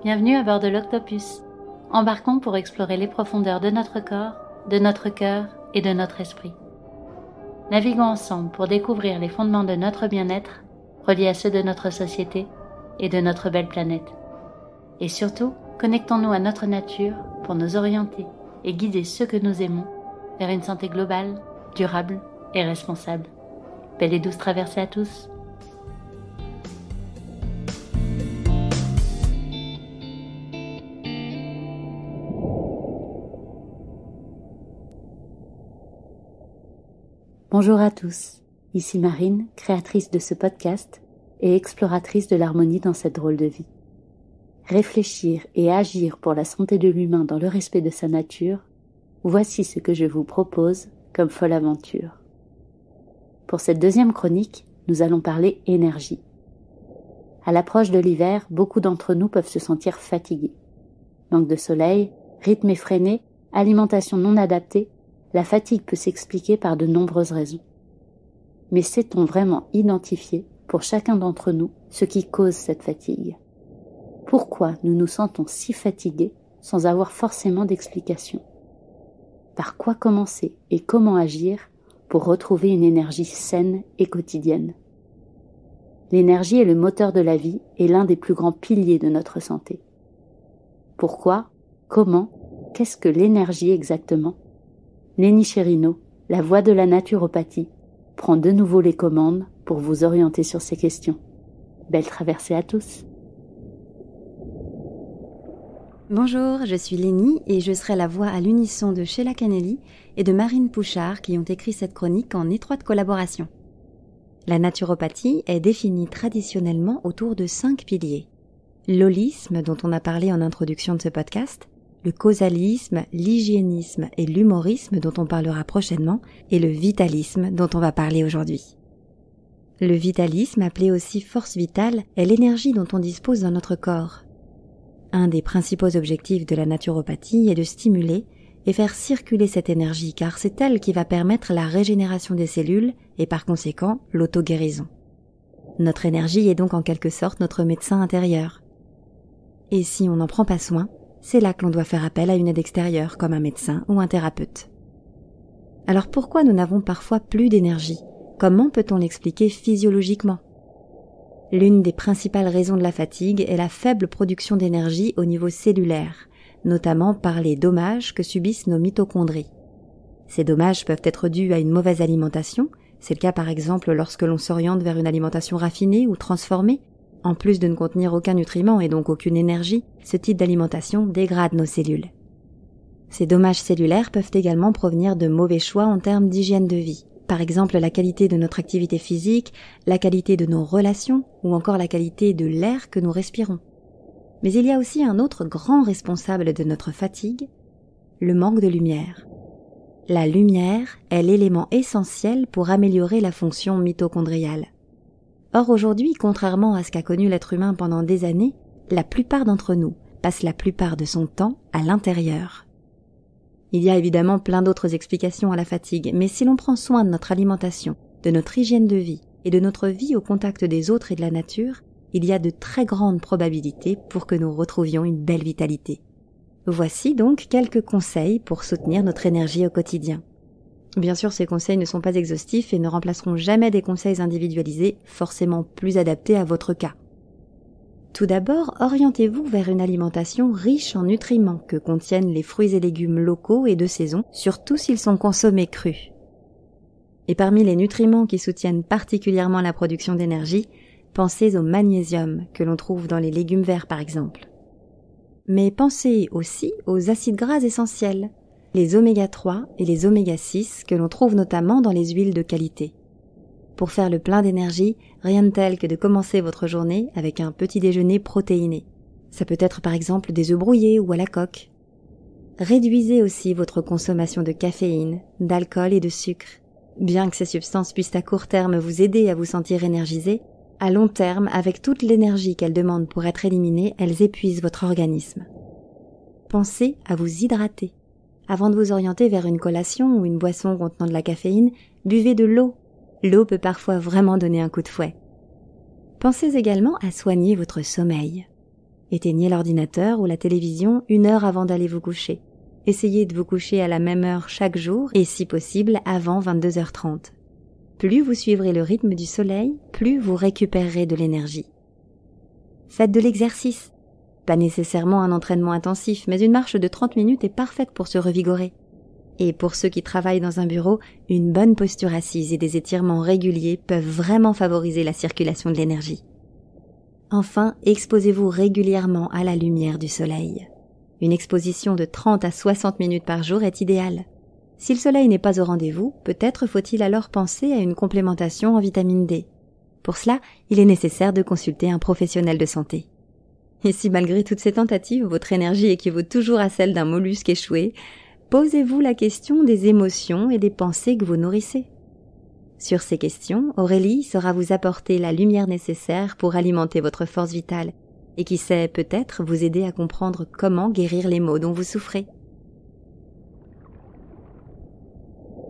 Bienvenue à bord de l'Octopus. Embarquons pour explorer les profondeurs de notre corps, de notre cœur et de notre esprit. Naviguons ensemble pour découvrir les fondements de notre bien-être, reliés à ceux de notre société et de notre belle planète. Et surtout, connectons-nous à notre nature pour nous orienter et guider ceux que nous aimons vers une santé globale, durable et responsable. Belle et douce traversée à tous. Bonjour à tous, ici Marine, créatrice de ce podcast et exploratrice de l'harmonie dans cette drôle de vie. Réfléchir et agir pour la santé de l'humain dans le respect de sa nature, voici ce que je vous propose comme folle aventure. Pour cette deuxième chronique, nous allons parler énergie. À l'approche de l'hiver, beaucoup d'entre nous peuvent se sentir fatigués. Manque de soleil, rythme effréné, alimentation non adaptée, la fatigue peut s'expliquer par de nombreuses raisons. Mais sait-on vraiment identifier, pour chacun d'entre nous, ce qui cause cette fatigue ? Pourquoi nous nous sentons si fatigués sans avoir forcément d'explication ? Par quoi commencer et comment agir pour retrouver une énergie saine et quotidienne ? L'énergie est le moteur de la vie et l'un des plus grands piliers de notre santé. Pourquoi ? Comment ? Qu'est-ce que l'énergie exactement ? Lénie Chérino, la voix de la naturopathie, prend de nouveau les commandes pour vous orienter sur ces questions. Belle traversée à tous. Bonjour, je suis Lénie et je serai la voix à l'unisson de Sheila Canelli et de Marine Pouchard qui ont écrit cette chronique en étroite collaboration. La naturopathie est définie traditionnellement autour de 5 piliers. L'holisme, dont on a parlé en introduction de ce podcast, le causalisme, l'hygiénisme et l'humorisme dont on parlera prochainement, et le vitalisme dont on va parler aujourd'hui. Le vitalisme, appelé aussi force vitale, est l'énergie dont on dispose dans notre corps. Un des principaux objectifs de la naturopathie est de stimuler et faire circuler cette énergie car c'est elle qui va permettre la régénération des cellules et par conséquent l'auto-guérison. Notre énergie est donc en quelque sorte notre médecin intérieur. Et si on n'en prend pas soin, c'est là que l'on doit faire appel à une aide extérieure comme un médecin ou un thérapeute. Alors pourquoi nous n'avons parfois plus d'énergie ? Comment peut-on l'expliquer physiologiquement ? L'une des principales raisons de la fatigue est la faible production d'énergie au niveau cellulaire, notamment par les dommages que subissent nos mitochondries. Ces dommages peuvent être dus à une mauvaise alimentation, c'est le cas par exemple lorsque l'on s'oriente vers une alimentation raffinée ou transformée. En plus de ne contenir aucun nutriment et donc aucune énergie, ce type d'alimentation dégrade nos cellules. Ces dommages cellulaires peuvent également provenir de mauvais choix en termes d'hygiène de vie. Par exemple, la qualité de notre activité physique, la qualité de nos relations ou encore la qualité de l'air que nous respirons. Mais il y a aussi un autre grand responsable de notre fatigue, le manque de lumière. La lumière est l'élément essentiel pour améliorer la fonction mitochondriale. Or aujourd'hui, contrairement à ce qu'a connu l'être humain pendant des années, la plupart d'entre nous passent la plupart de son temps à l'intérieur. Il y a évidemment plein d'autres explications à la fatigue, mais si l'on prend soin de notre alimentation, de notre hygiène de vie et de notre vie au contact des autres et de la nature, il y a de très grandes probabilités pour que nous retrouvions une belle vitalité. Voici donc quelques conseils pour soutenir notre énergie au quotidien. Bien sûr, ces conseils ne sont pas exhaustifs et ne remplaceront jamais des conseils individualisés, forcément plus adaptés à votre cas. Tout d'abord, orientez-vous vers une alimentation riche en nutriments que contiennent les fruits et légumes locaux et de saison, surtout s'ils sont consommés crus. Et parmi les nutriments qui soutiennent particulièrement la production d'énergie, pensez au magnésium que l'on trouve dans les légumes verts par exemple. Mais pensez aussi aux acides gras essentiels, les oméga 3 et les oméga 6 que l'on trouve notamment dans les huiles de qualité. Pour faire le plein d'énergie, rien de tel que de commencer votre journée avec un petit déjeuner protéiné. Ça peut être par exemple des œufs brouillés ou à la coque. Réduisez aussi votre consommation de caféine, d'alcool et de sucre. Bien que ces substances puissent à court terme vous aider à vous sentir énergisé, à long terme, avec toute l'énergie qu'elles demandent pour être éliminées, elles épuisent votre organisme. Pensez à vous hydrater. Avant de vous orienter vers une collation ou une boisson contenant de la caféine, buvez de l'eau. L'eau peut parfois vraiment donner un coup de fouet. Pensez également à soigner votre sommeil. Éteignez l'ordinateur ou la télévision 1 heure avant d'aller vous coucher. Essayez de vous coucher à la même heure chaque jour et si possible avant 22h30. Plus vous suivrez le rythme du soleil, plus vous récupérerez de l'énergie. Faites de l'exercice. Pas nécessairement un entraînement intensif, mais une marche de 30 minutes est parfaite pour se revigorer. Et pour ceux qui travaillent dans un bureau, une bonne posture assise et des étirements réguliers peuvent vraiment favoriser la circulation de l'énergie. Enfin, exposez-vous régulièrement à la lumière du soleil. Une exposition de 30 à 60 minutes par jour est idéale. Si le soleil n'est pas au rendez-vous, peut-être faut-il alors penser à une complémentation en vitamine D. Pour cela, il est nécessaire de consulter un professionnel de santé. Et si malgré toutes ces tentatives, votre énergie équivaut toujours à celle d'un mollusque échoué, posez-vous la question des émotions et des pensées que vous nourrissez. Sur ces questions, Aurélie saura vous apporter la lumière nécessaire pour alimenter votre force vitale et qui sait peut-être vous aider à comprendre comment guérir les maux dont vous souffrez.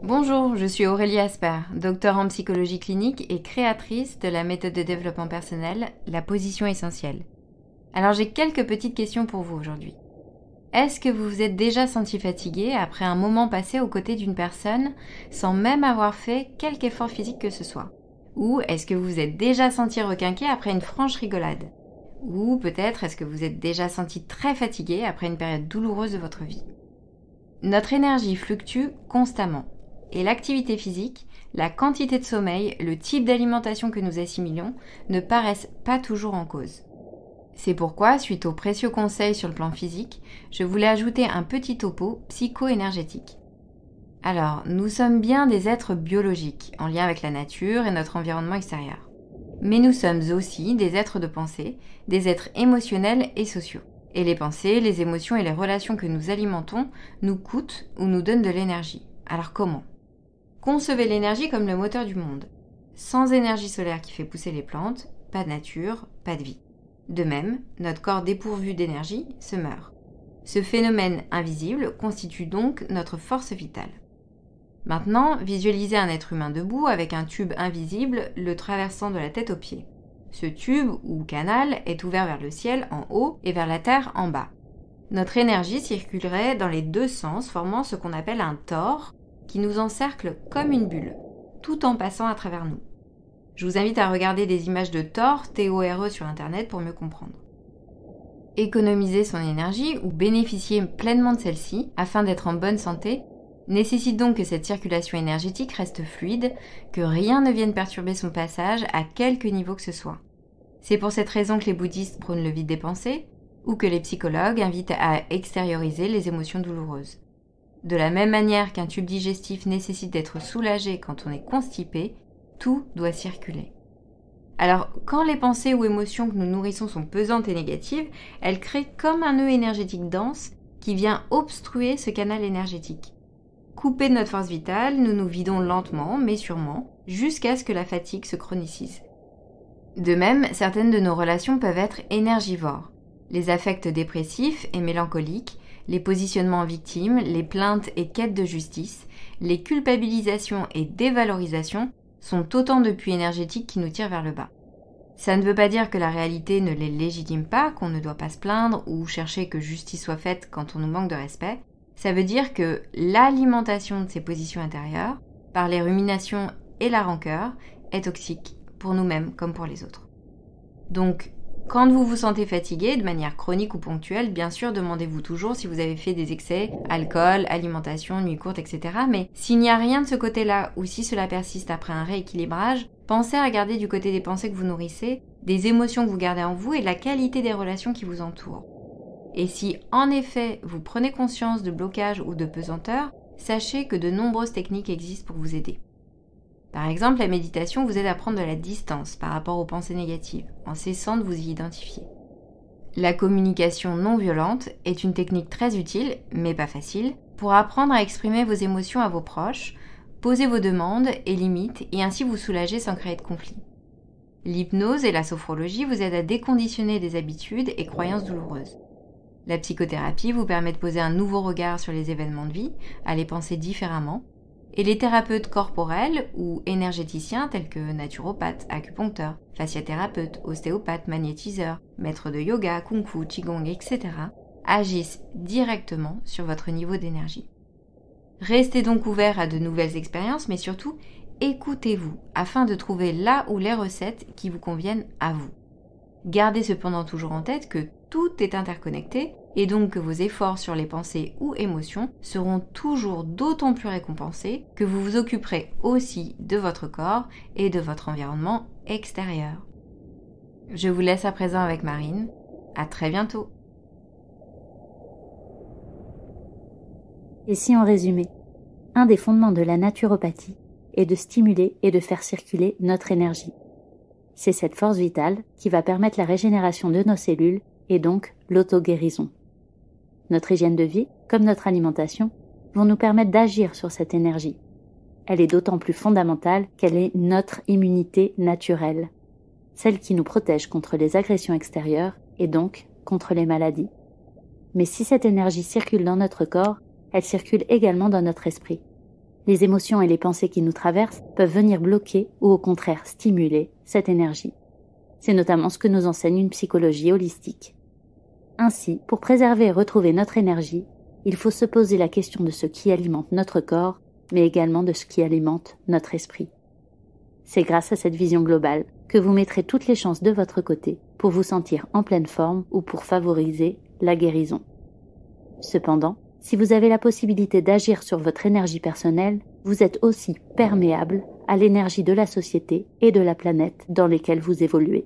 Bonjour, je suis Aurélie Asper, docteure en psychologie clinique et créatrice de la méthode de développement personnel, la position essentielle. Alors j'ai quelques petites questions pour vous aujourd'hui. Est-ce que vous vous êtes déjà senti fatigué après un moment passé aux côtés d'une personne sans même avoir fait quelque effort physique que ce soit? Ou est-ce que vous vous êtes déjà senti requinqué après une franche rigolade? Ou peut-être est-ce que vous êtes déjà senti très fatigué après une période douloureuse de votre vie? Notre énergie fluctue constamment. Et l'activité physique, la quantité de sommeil, le type d'alimentation que nous assimilons ne paraissent pas toujours en cause. C'est pourquoi, suite aux précieux conseils sur le plan physique, je voulais ajouter un petit topo psycho-énergétique. Alors, nous sommes bien des êtres biologiques, en lien avec la nature et notre environnement extérieur. Mais nous sommes aussi des êtres de pensée, des êtres émotionnels et sociaux. Et les pensées, les émotions et les relations que nous alimentons nous coûtent ou nous donnent de l'énergie. Alors comment ? Concevez l'énergie comme le moteur du monde. Sans énergie solaire qui fait pousser les plantes, pas de nature, pas de vie. De même, notre corps dépourvu d'énergie se meurt. Ce phénomène invisible constitue donc notre force vitale. Maintenant, visualisez un être humain debout avec un tube invisible le traversant de la tête aux pieds. Ce tube ou canal est ouvert vers le ciel en haut et vers la terre en bas. Notre énergie circulerait dans les deux sens, formant ce qu'on appelle un tore qui nous encercle comme une bulle, tout en passant à travers nous. Je vous invite à regarder des images de Thor, T-O-R-E sur internet pour mieux comprendre. Économiser son énergie ou bénéficier pleinement de celle-ci afin d'être en bonne santé nécessite donc que cette circulation énergétique reste fluide, que rien ne vienne perturber son passage à quelque niveau que ce soit. C'est pour cette raison que les bouddhistes prônent le vide des pensées ou que les psychologues invitent à extérioriser les émotions douloureuses. De la même manière qu'un tube digestif nécessite d'être soulagé quand on est constipé, tout doit circuler. Alors, quand les pensées ou émotions que nous nourrissons sont pesantes et négatives, elles créent comme un nœud énergétique dense qui vient obstruer ce canal énergétique. Coupés de notre force vitale, nous nous vidons lentement, mais sûrement, jusqu'à ce que la fatigue se chronicise. De même, certaines de nos relations peuvent être énergivores. Les affects dépressifs et mélancoliques, les positionnements en victime, les plaintes et quêtes de justice, les culpabilisations et dévalorisations sont autant de puits énergétiques qui nous tirent vers le bas. Ça ne veut pas dire que la réalité ne les légitime pas, qu'on ne doit pas se plaindre ou chercher que justice soit faite quand on nous manque de respect. Ça veut dire que l'alimentation de ces positions intérieures, par les ruminations et la rancœur, est toxique pour nous-mêmes comme pour les autres. Donc, quand vous vous sentez fatigué, de manière chronique ou ponctuelle, bien sûr, demandez-vous toujours si vous avez fait des excès, alcool, alimentation, nuit courte, etc. Mais s'il n'y a rien de ce côté-là, ou si cela persiste après un rééquilibrage, pensez à regarder du côté des pensées que vous nourrissez, des émotions que vous gardez en vous et de la qualité des relations qui vous entourent. Et si, en effet, vous prenez conscience de blocage ou de pesanteur, sachez que de nombreuses techniques existent pour vous aider. Par exemple, la méditation vous aide à prendre de la distance par rapport aux pensées négatives, en cessant de vous y identifier. La communication non violente est une technique très utile, mais pas facile, pour apprendre à exprimer vos émotions à vos proches, poser vos demandes et limites et ainsi vous soulager sans créer de conflit. L'hypnose et la sophrologie vous aident à déconditionner des habitudes et croyances douloureuses. La psychothérapie vous permet de poser un nouveau regard sur les événements de vie, à les penser différemment. Et les thérapeutes corporels ou énergéticiens tels que naturopathes, acupuncteurs, fasciathérapeutes, ostéopathes, magnétiseurs, maîtres de yoga, kung-fu, qigong, etc. agissent directement sur votre niveau d'énergie. Restez donc ouverts à de nouvelles expériences, mais surtout, écoutez-vous afin de trouver là où les recettes qui vous conviennent à vous. Gardez cependant toujours en tête que tout est interconnecté et donc que vos efforts sur les pensées ou émotions seront toujours d'autant plus récompensés que vous vous occuperez aussi de votre corps et de votre environnement extérieur. Je vous laisse à présent avec Marine. À très bientôt. Et si on résumait, un des fondements de la naturopathie est de stimuler et de faire circuler notre énergie. C'est cette force vitale qui va permettre la régénération de nos cellules et donc l'auto-guérison. Notre hygiène de vie, comme notre alimentation, vont nous permettre d'agir sur cette énergie. Elle est d'autant plus fondamentale qu'elle est notre immunité naturelle, celle qui nous protège contre les agressions extérieures et donc contre les maladies. Mais si cette énergie circule dans notre corps, elle circule également dans notre esprit. Les émotions et les pensées qui nous traversent peuvent venir bloquer ou au contraire stimuler cette énergie. C'est notamment ce que nous enseigne une psychologie holistique. Ainsi, pour préserver et retrouver notre énergie, il faut se poser la question de ce qui alimente notre corps, mais également de ce qui alimente notre esprit. C'est grâce à cette vision globale que vous mettrez toutes les chances de votre côté pour vous sentir en pleine forme ou pour favoriser la guérison. Cependant, si vous avez la possibilité d'agir sur votre énergie personnelle, vous êtes aussi perméable à l'énergie de la société et de la planète dans lesquelles vous évoluez.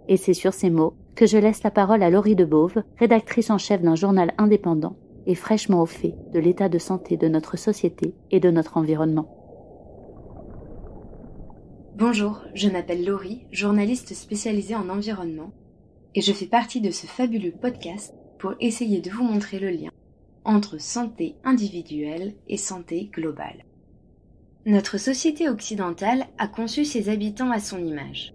Et c'est sur ces mots que je laisse la parole à Laurie Debauve, rédactrice en chef d'un journal indépendant et fraîchement au fait de l'état de santé de notre société et de notre environnement. Bonjour, je m'appelle Laurie, journaliste spécialisée en environnement, et je fais partie de ce fabuleux podcast pour essayer de vous montrer le lien entre santé individuelle et santé globale. Notre société occidentale a conçu ses habitants à son image.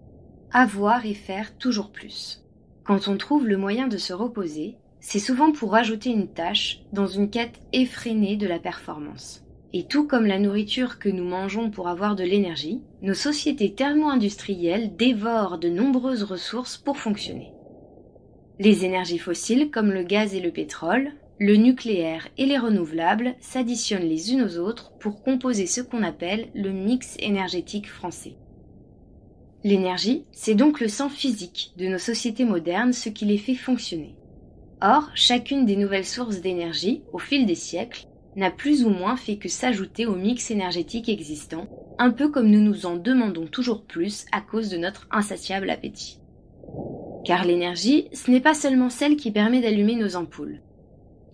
Avoir et faire toujours plus. Quand on trouve le moyen de se reposer, c'est souvent pour rajouter une tâche dans une quête effrénée de la performance. Et tout comme la nourriture que nous mangeons pour avoir de l'énergie, nos sociétés thermo-industrielles dévorent de nombreuses ressources pour fonctionner. Les énergies fossiles comme le gaz et le pétrole, le nucléaire et les renouvelables s'additionnent les unes aux autres pour composer ce qu'on appelle le mix énergétique français. L'énergie, c'est donc le sang physique de nos sociétés modernes, ce qui les fait fonctionner. Or, chacune des nouvelles sources d'énergie, au fil des siècles, n'a plus ou moins fait que s'ajouter au mix énergétique existant, un peu comme nous nous en demandons toujours plus à cause de notre insatiable appétit. Car l'énergie, ce n'est pas seulement celle qui permet d'allumer nos ampoules.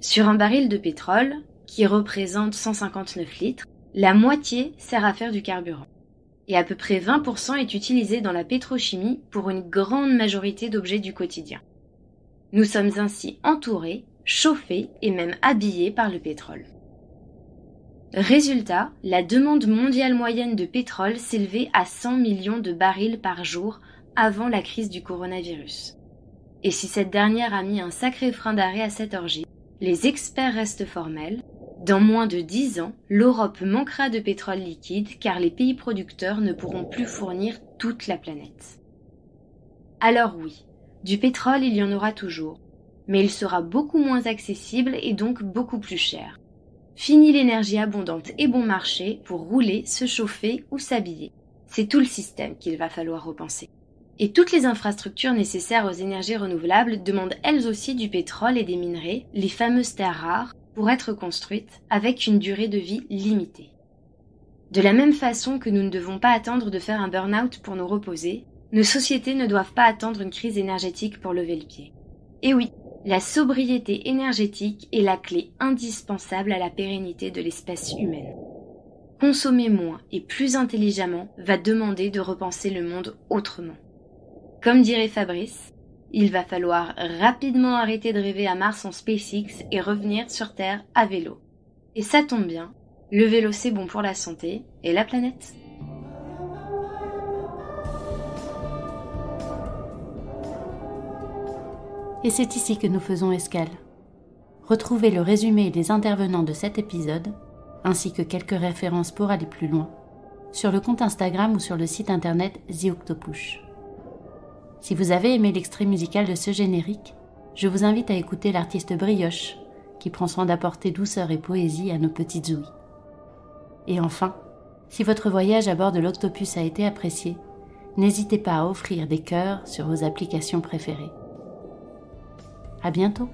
Sur un baril de pétrole, qui représente 159 litres, la moitié sert à faire du carburant. Et à peu près 20% est utilisé dans la pétrochimie pour une grande majorité d'objets du quotidien. Nous sommes ainsi entourés, chauffés et même habillés par le pétrole. Résultat, la demande mondiale moyenne de pétrole s'élevait à 100 millions de barils par jour avant la crise du coronavirus. Et si cette dernière a mis un sacré frein d'arrêt à cette orgie, les experts restent formels. Dans moins de 10 ans, l'Europe manquera de pétrole liquide car les pays producteurs ne pourront plus fournir toute la planète. Alors oui, du pétrole il y en aura toujours, mais il sera beaucoup moins accessible et donc beaucoup plus cher. Fini l'énergie abondante et bon marché pour rouler, se chauffer ou s'habiller. C'est tout le système qu'il va falloir repenser. Et toutes les infrastructures nécessaires aux énergies renouvelables demandent elles aussi du pétrole et des minerais, les fameuses terres rares, pour être construites avec une durée de vie limitée. De la même façon que nous ne devons pas attendre de faire un burn-out pour nous reposer, nos sociétés ne doivent pas attendre une crise énergétique pour lever le pied. Et oui, la sobriété énergétique est la clé indispensable à la pérennité de l'espèce humaine. Consommer moins et plus intelligemment va demander de repenser le monde autrement. Comme dirait Fabrice, il va falloir rapidement arrêter de rêver à Mars en SpaceX et revenir sur Terre à vélo. Et ça tombe bien, le vélo c'est bon pour la santé et la planète. Et c'est ici que nous faisons escale. Retrouvez le résumé des intervenants de cet épisode ainsi que quelques références pour aller plus loin, sur le compte Instagram ou sur le site internet The Octopush. Si vous avez aimé l'extrait musical de ce générique, je vous invite à écouter l'artiste Brioche, qui prend soin d'apporter douceur et poésie à nos petites ouïes. Et enfin, si votre voyage à bord de l'Octopus a été apprécié, n'hésitez pas à offrir des cœurs sur vos applications préférées. À bientôt!